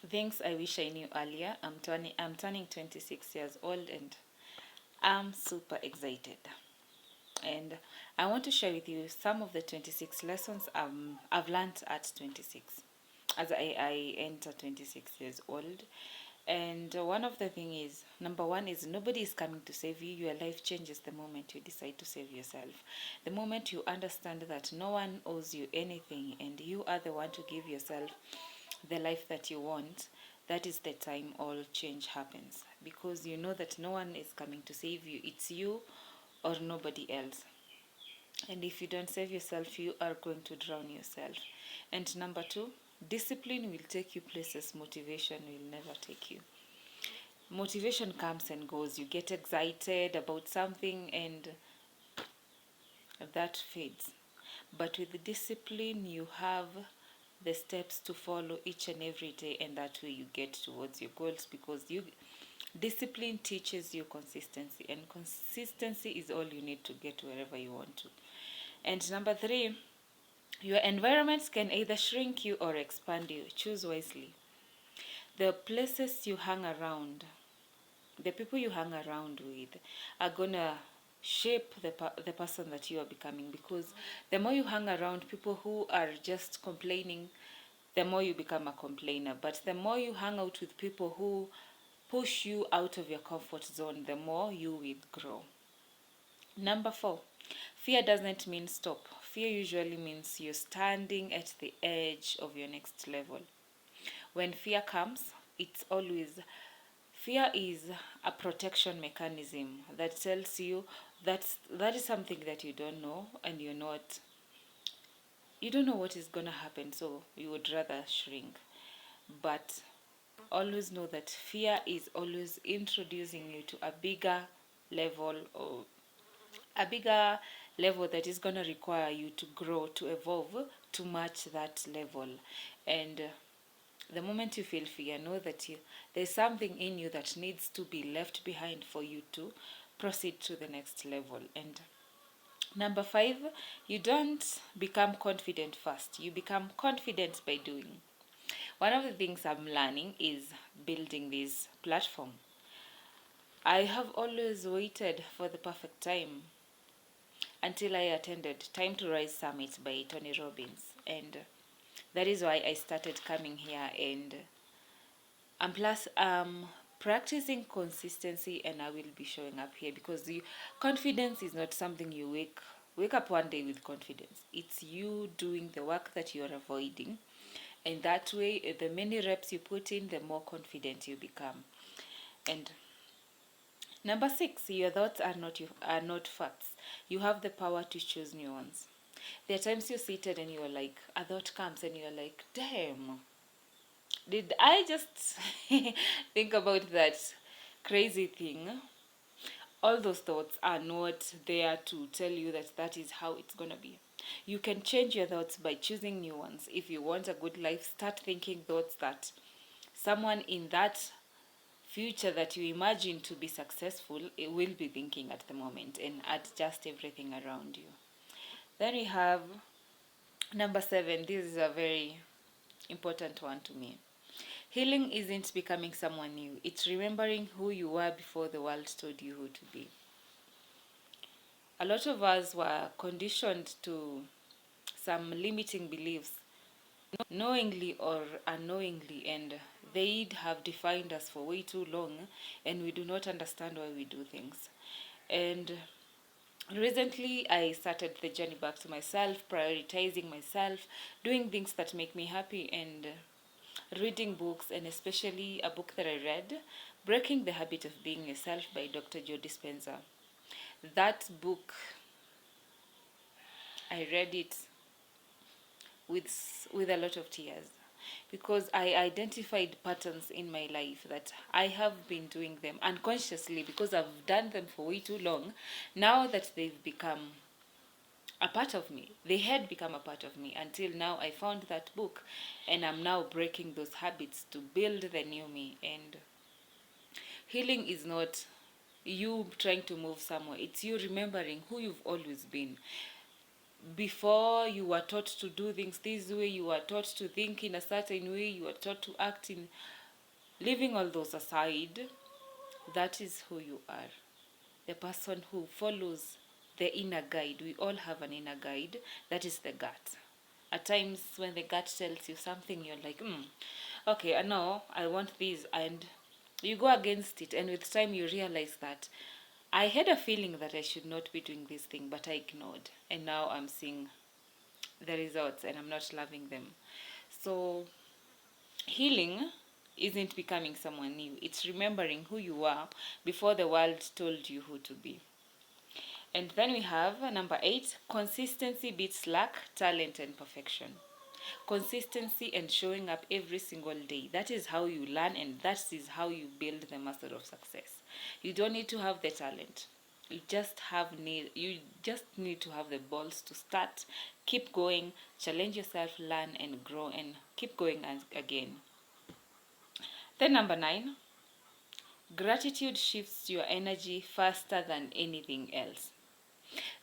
Things I wish I knew earlier. I'm turning 26 years old and I'm super excited. And I want to share with you some of the 26 lessons I've learned at 26 as I enter 26 years old. And one of the thing is, number one is nobody is coming to save you. Your life changes the moment you decide to save yourself. The moment you understand that no one owes you anything and you are the one to give yourself the life that you want, that is the time all change happens. Because you know that no one is coming to save you. It's you or nobody else. And if you don't save yourself, you are going to drown yourself. And number two, discipline will take you places motivation will never take you. Motivation comes and goes. You get excited about something and that fades. But with the discipline, you have the steps to follow each and every day, and that way you get towards your goals because you discipline teaches you consistency, and consistency is all you need to get wherever you want to. And number three, your environments can either shrink you or expand you. Choose wisely. The places you hang around, the people you hang around with are gonna shape the person that you are becoming, because the more you hang around people who are just complaining, the more you become a complainer. But the more you hang out with people who push you out of your comfort zone, the more you will grow. Number four, fear doesn't mean stop. Fear usually means you're standing at the edge of your next level. When fear comes, it's always fear is a protection mechanism that tells you that is something that you don't know, and you don't know what is gonna happen, so you would rather shrink. But always know that fear is always introducing you to a bigger level, or a bigger level that is going to require you to grow, to evolve, to match that level. And the moment you feel fear, know that there's something in you that needs to be left behind for you to proceed to the next level. And number five, you don't become confident fast, you become confident by doing. One of the things I'm learning is building this platform. I have always waited for the perfect time until I attended Time to Rise Summit by Tony Robbins. And that is why I started coming here. And plus, practicing consistency, and I will be showing up here because the confidence is not something you wake up one day with confidence. It's you doing the work that you are avoiding. And that way, the many reps you put in, the more confident you become. And number six, your thoughts are not facts. You have the power to choose new ones. There are times you're seated and you're like, a thought comes and you're like, damn, did I just think about that crazy thing? All those thoughts are not there to tell you that that is how it's going to be. You can change your thoughts by choosing new ones. If you want a good life, start thinking thoughts that someone in that future that you imagine to be successful it will be thinking at the moment, and adjust everything around you. Then we have number seven. This is a very important one to me. Healing isn't becoming someone new, it's remembering who you were before the world told you who to be. A lot of us were conditioned to some limiting beliefs, knowingly or unknowingly, and they have defined us for way too long, and we do not understand why we do things. And recently, I started the journey back to myself, prioritizing myself, doing things that make me happy, and reading books, and especially a book that I read, Breaking the Habit of Being Yourself by Dr. Joe Dispenza. That book, I read it with a lot of tears because I identified patterns in my life that I have been doing them unconsciously because I've done them for way too long. Now that they've become a part of me, they had become a part of me until now I found that book, and I'm now breaking those habits to build the new me. And healing is not you trying to move somewhere, it's you remembering who you've always been. before you were taught to do things this way, you were taught to think in a certain way, you were taught to act in. Leaving all those aside, that is who you are. The person who follows the inner guide. We all have an inner guide. That is the gut. At times when the gut tells you something, you're like, okay, I know, I want this, and you go against it, and with time you realize that I had a feeling that I should not be doing this thing, but I ignored, and now I'm seeing the results and I'm not loving them. So healing isn't becoming someone new, it's remembering who you are before the world told you who to be. And then we have number 8, consistency beats luck, talent, and perfection. Consistency and showing up every single day. That is how you learn, and that is how you build the muscle of success. You don't need to have the talent. You just need to have the balls to start, keep going, challenge yourself, learn and grow, and keep going again. Then number 9, gratitude shifts your energy faster than anything else.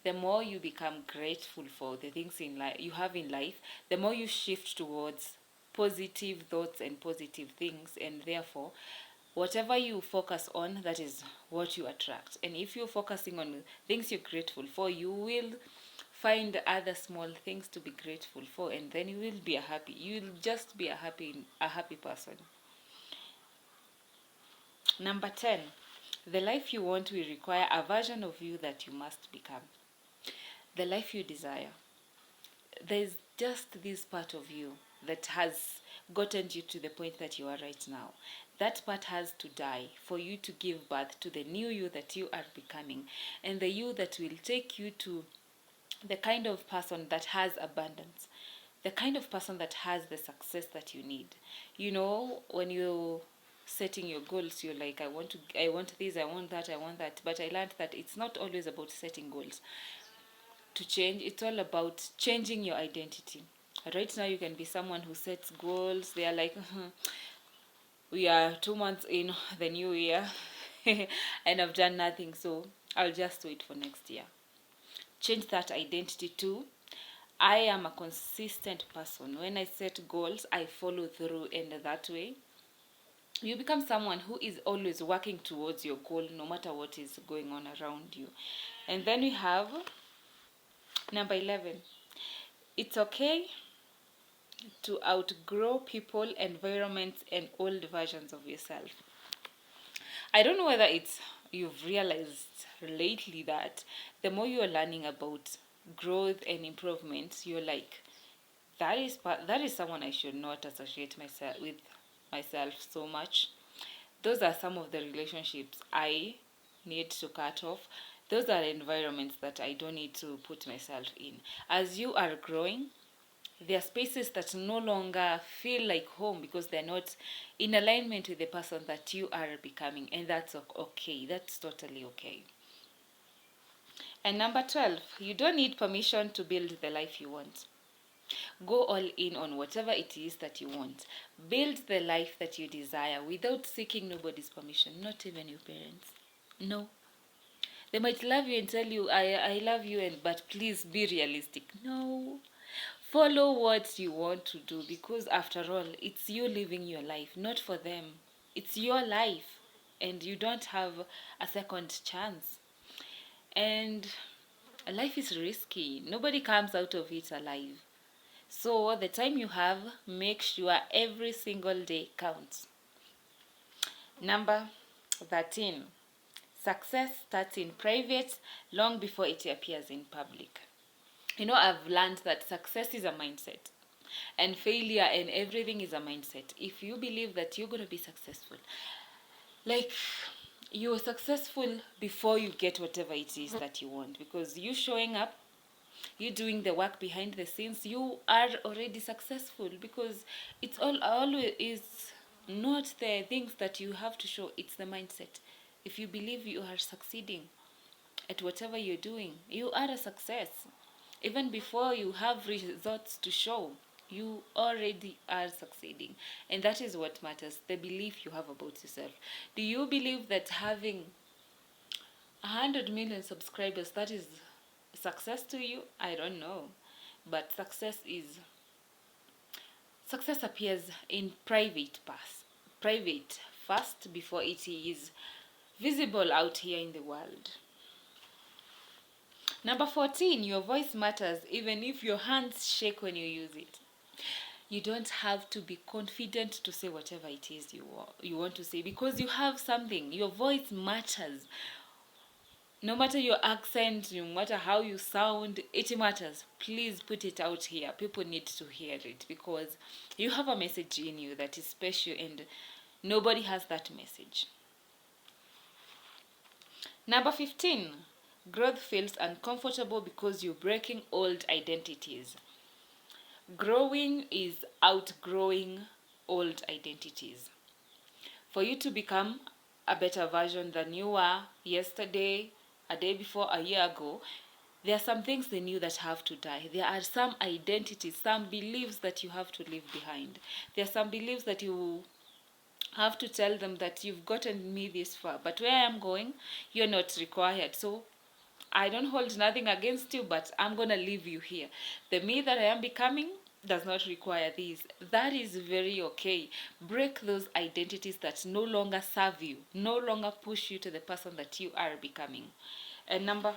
The more you become grateful for the things in life you have in life, the more you shift towards positive thoughts and positive things, and therefore whatever you focus on, that is what you attract. And if you're focusing on things you're grateful for, you will find other small things to be grateful for, and then you'll just be a happy person. Number 10, the life you want will require a version of you that you must become. The life you desire, there's just this part of you that has gotten you to the point that you are right now. That part has to die for you to give birth to the new you that you are becoming, and the you that will take you to the kind of person that has abundance, the kind of person that has the success that you need. You know, when you setting your goals, you're like, I want this, I want that, I want that. But I learned that it's not always about setting goals to change. It's all about changing your identity. Right now you can be someone who sets goals. They are like, we are 2 months in the new year and I've done nothing, so I'll just wait for next year. Change that identity to, I am a consistent person. When I set goals, I follow through, and that way you become someone who is always working towards your goal no matter what is going on around you. And then we have number 11. It's okay to outgrow people, environments, and old versions of yourself. I don't know whether you've realized lately that the more you're learning about growth and improvement, you're like, that is someone I should not associate myself so much. Those are some of the relationships I need to cut off. Those are environments that I don't need to put myself in. As you are growing, there are spaces that no longer feel like home because they're not in alignment with the person that you are becoming, and that's okay. That's totally okay. And number 12, you don't need permission to build the life you want. Go all in on whatever it is that you want. Build the life that you desire without seeking nobody's permission, not even your parents. No. They might love you and tell you, I love you, but please be realistic. No. Follow what you want to do, because after all, it's you living your life, not for them. It's your life, and you don't have a second chance. And life is risky. Nobody comes out of it alive. So the time you have, make sure every single day counts. Number 13. Success starts in private long before it appears in public. You know, I've learned that success is a mindset, and failure and everything is a mindset. If you believe that you're going to be successful, like, you're successful before you get whatever it is that you want, because you showing up, you doing the work behind the scenes, you are already successful, because it's always is not the things that you have to show, it's the mindset. If you believe you are succeeding at whatever you're doing, you are a success. Even before you have results to show, you already are succeeding. And that is what matters, the belief you have about yourself. Do you believe that having 100 million subscribers, that is Success to you, I don't know. But success appears in private first before it is visible out here in the world. Number 14, your voice matters even if your hands shake when you use it. You don't have to be confident to say whatever it is you want to say, because you have something. Your voice matters. No matter your accent, no matter how you sound, it matters. Please put it out here. People need to hear it, because you have a message in you that is special and nobody has that message. Number 15, growth feels uncomfortable because you're breaking old identities. Growing is outgrowing old identities. For you to become a better version than you were yesterday, a day before, a year ago, there are some things in you that have to die. There are some identities, some beliefs that you have to leave behind. There are some beliefs that you have to tell them that you've gotten me this far, but where I am going, you're not required. So I don't hold nothing against you, but I'm going to leave you here. The me that I am becoming does not require this. That is very okay. Break those identities that no longer serve you, no longer push you to the person that you are becoming. And number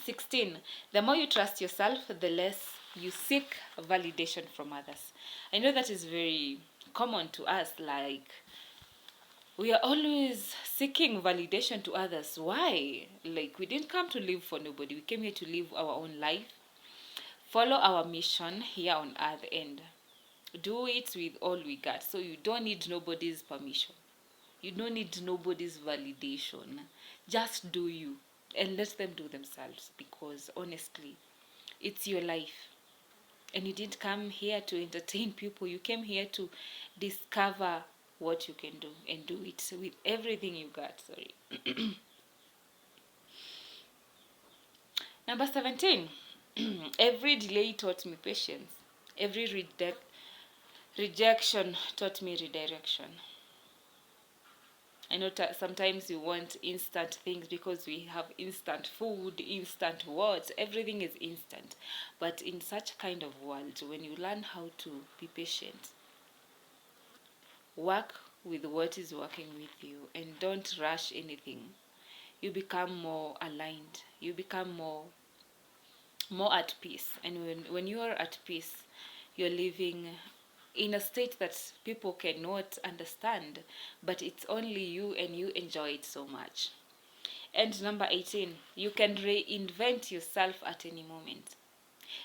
16, the more you trust yourself, the less you seek validation from others. I know that is very common to us, like we are always seeking validation to others. Why? Like, we didn't come to live for nobody. We came here to live our own life, follow our mission here on earth, and do it with all we got. So you don't need nobody's permission. You don't need nobody's validation. Just do you and let them do themselves, because honestly, it's your life. And you didn't come here to entertain people. You came here to discover what you can do, and do it with everything you got. Sorry. Number 17. Every delay taught me patience. Every rejection taught me redirection. I know sometimes you want instant things because we have instant food, instant words, everything is instant. But in such kind of world, when you learn how to be patient, work with what is working with you and don't rush anything, you become more aligned. You become more at peace. And when you are at peace, you're living in a state that people cannot understand, but it's only you, and you enjoy it so much. And number 18, you can reinvent yourself at any moment.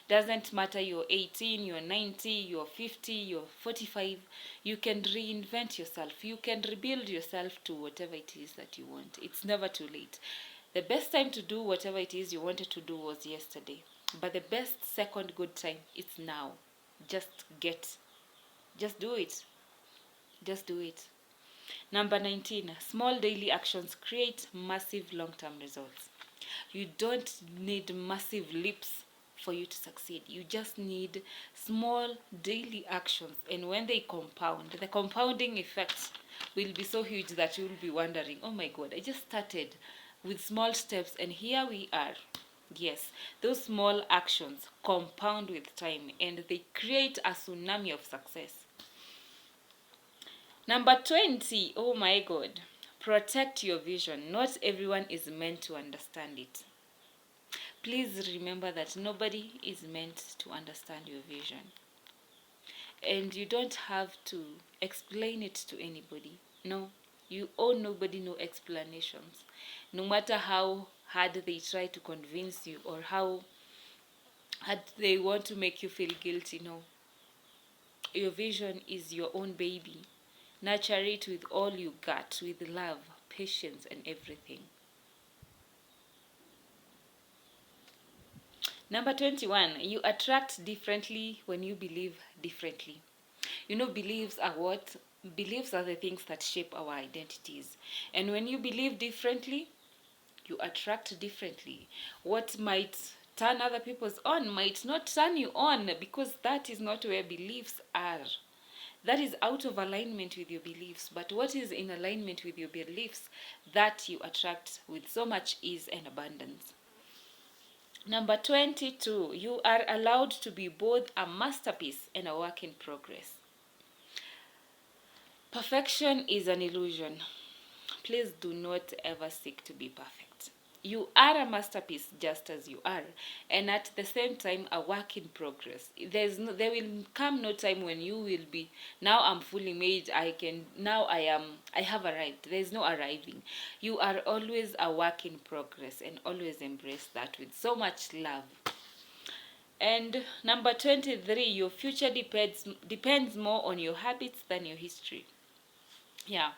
Doesn't matter you're 18, you're 90, you're 50, you're 45, you can reinvent yourself. You can rebuild yourself to whatever it is that you want. It's never too late. The best time to do whatever it is you wanted to do was yesterday. But the best second good time is now. Just do it. Just do it. Number 19, small daily actions create massive long-term results. You don't need massive leaps for you to succeed. You just need small daily actions. And when they compound, the compounding effect will be so huge that you'll be wondering, oh my God, I just started with small steps and here we are. Yes, those small actions compound with time and they create a tsunami of success. Number 20, oh my God, protect your vision. Not everyone is meant to understand it. Please remember that nobody is meant to understand your vision. And you don't have to explain it to anybody. No, you owe nobody no explanations. No matter how hard they try to convince you or how hard they want to make you feel guilty, no. Your vision is your own baby. Nurture it with all you got, with love, patience, and everything. Number 21, you attract differently when you believe differently. You know, beliefs are the things that shape our identities. And when you believe differently, you attract differently. What might turn other people's on might not turn you on, because that is not where beliefs are. That is out of alignment with your beliefs. But what is in alignment with your beliefs, that you attract with so much ease and abundance. Number 22, you are allowed to be both a masterpiece and a work in progress. Perfection is an illusion. Please do not ever seek to be perfect. You are a masterpiece just as you are, and at the same time a work in progress. There will come no time when you will be, now I'm fully made, I have arrived. There is no arriving. You are always a work in progress, and always embrace that with so much love. And number 23, your future depends more on your habits than your history. Yeah.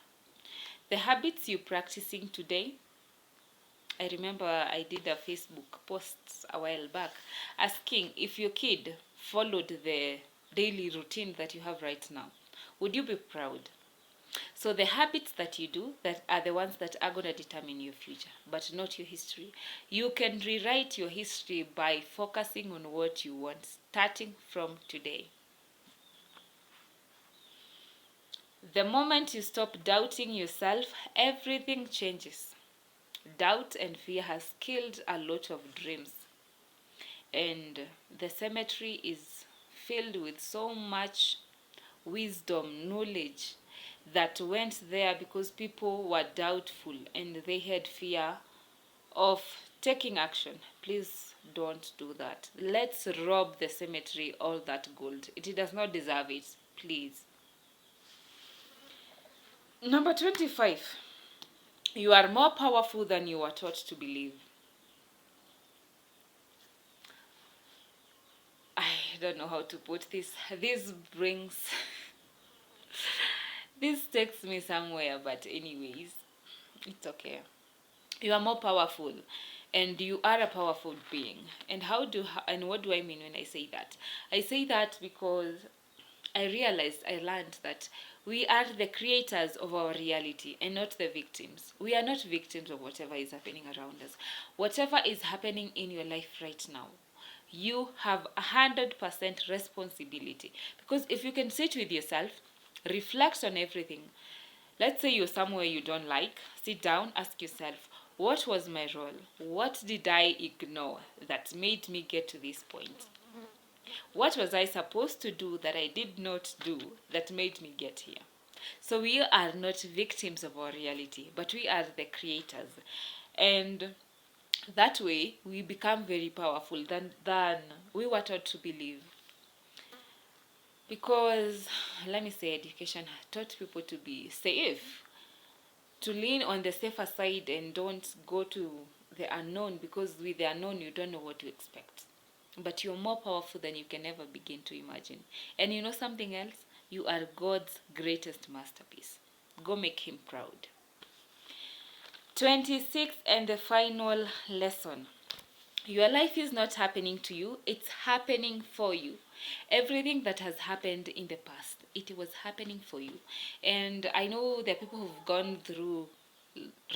The habits you're practicing today, I remember I did a Facebook post a while back asking if your kid followed the daily routine that you have right now, would you be proud? So the habits that you do that are the ones that are going to determine your future, but not your history. You can rewrite your history by focusing on what you want, starting from today. The moment you stop doubting yourself, everything changes. Doubt and fear has killed a lot of dreams, and the cemetery is filled with so much wisdom, knowledge that went there because people were doubtful and they had fear of taking action. Please don't do that. Let's rob the cemetery all that gold. It does not deserve it. Please. Number 25. You are more powerful than you were taught to believe. I don't know how to put this. This brings, this takes me somewhere, but anyways, it's okay. You are more powerful, and you are a powerful being. And what do I mean when I say that? I say that because I learned that we are the creators of our reality and not the victims. We are not victims of whatever is happening around us. Whatever is happening in your life right now, you have 100% responsibility. Because if you can sit with yourself, reflect on everything. Let's say you're somewhere you don't like, sit down, ask yourself, what was my role? What did I ignore that made me get to this point? What was I supposed to do that I did not do that made me get here? So we are not victims of our reality, but we are the creators. And that way we become very powerful than we were taught to believe. Because let me say, education taught people to be safe, to lean on the safer side and don't go to the unknown, because with the unknown you don't know what to expect. But you're more powerful than you can ever begin to imagine. And you know something else? You are God's greatest masterpiece. Go make him proud. 26, and the final lesson. Your life is not happening to you, it's happening for you. Everything that has happened in the past, it was happening for you. And I know there are people who've gone through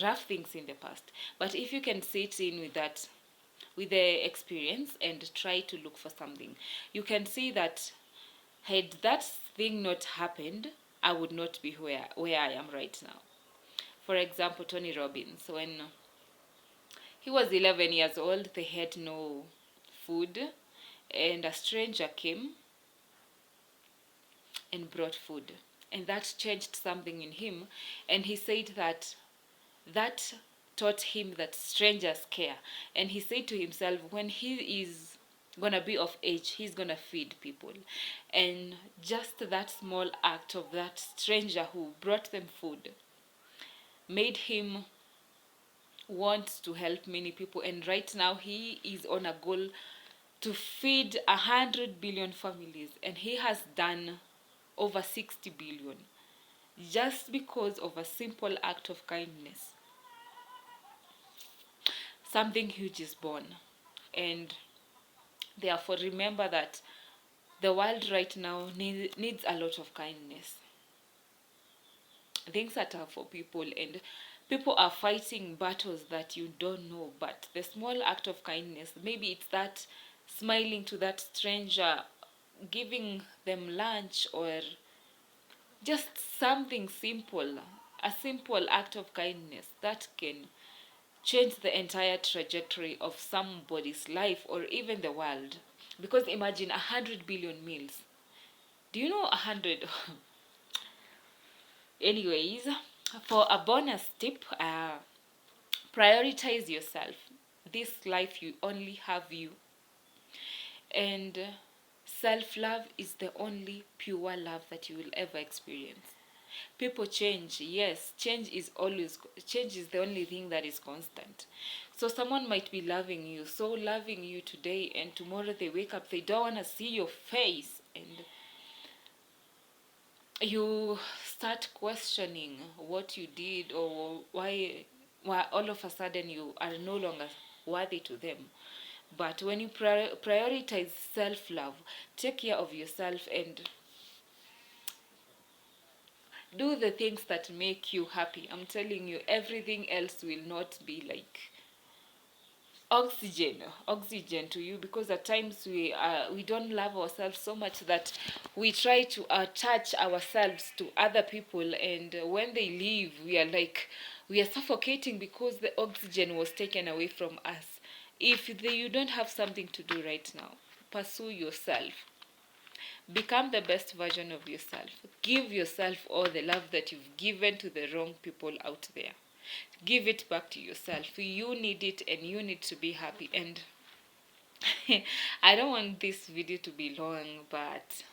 rough things in the past, but if you can sit in with that, with the experience, and try to look for something, you can see that had that thing not happened, I would not be where I am right now. For example, Tony Robbins, when he was 11 years old, they had no food, and a stranger came and brought food. And that changed something in him. And he said that taught him that strangers care. And he said to himself, when he is gonna be of age, he's gonna feed people. And just that small act of that stranger who brought them food made him want to help many people. And right now he is on a goal to feed 100 billion families, and he has done over 60 billion just because of a simple act of kindness. Something huge is born, and therefore remember that the world right now needs a lot of kindness. Things are tough for people, and people are fighting battles that you don't know, but the small act of kindness, maybe it's that smiling to that stranger, giving them lunch, or just something simple, a simple act of kindness that can change the entire trajectory of somebody's life or even the world. Because imagine 100 billion meals. Do you know 100? Anyways, for a bonus tip, prioritize yourself. This life you only have you, and self-love is the only pure love that you will ever experience. People change, yes, change is the only thing that is constant. So someone might be loving you, so loving you today, and tomorrow they wake up, they don't want to see your face, and you start questioning what you did, or why all of a sudden you are no longer worthy to them. But when you prioritize self-love, take care of yourself, and do the things that make you happy, I'm telling you, everything else will not be like oxygen to you. Because at times we don't love ourselves so much that we try to attach ourselves to other people, and when they leave, we are suffocating because the oxygen was taken away from us. If you don't have something to do right now, pursue yourself. Become the best version of yourself. Give yourself all the love that you've given to the wrong people out there. Give it back to yourself. You need it, and you need to be happy. And I don't want this video to be long, but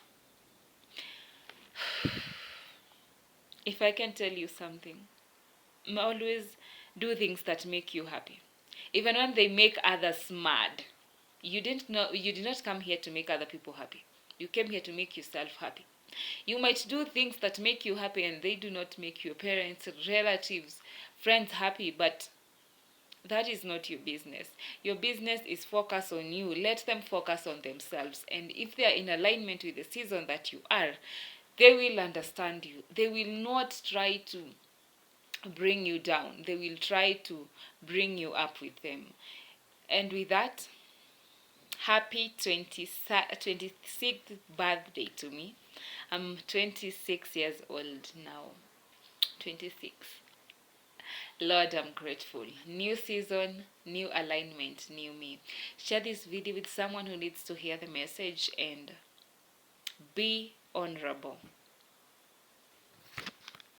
if I can tell you something, always do things that make you happy. Even when they make others mad. You did not come here to make other people happy. You came here to make yourself happy. You might do things that make you happy, and they do not make your parents, relatives, friends happy, but that is not your business. Your business is focus on you. Let them focus on themselves. And if they are in alignment with the season that you are, they will understand you. They will not try to bring you down. They will try to bring you up with them. And with that, happy 26th birthday to me. I'm 26 years old now. 26. Lord, I'm grateful. New season, new alignment, new me. Share this video with someone who needs to hear the message, and be honorable.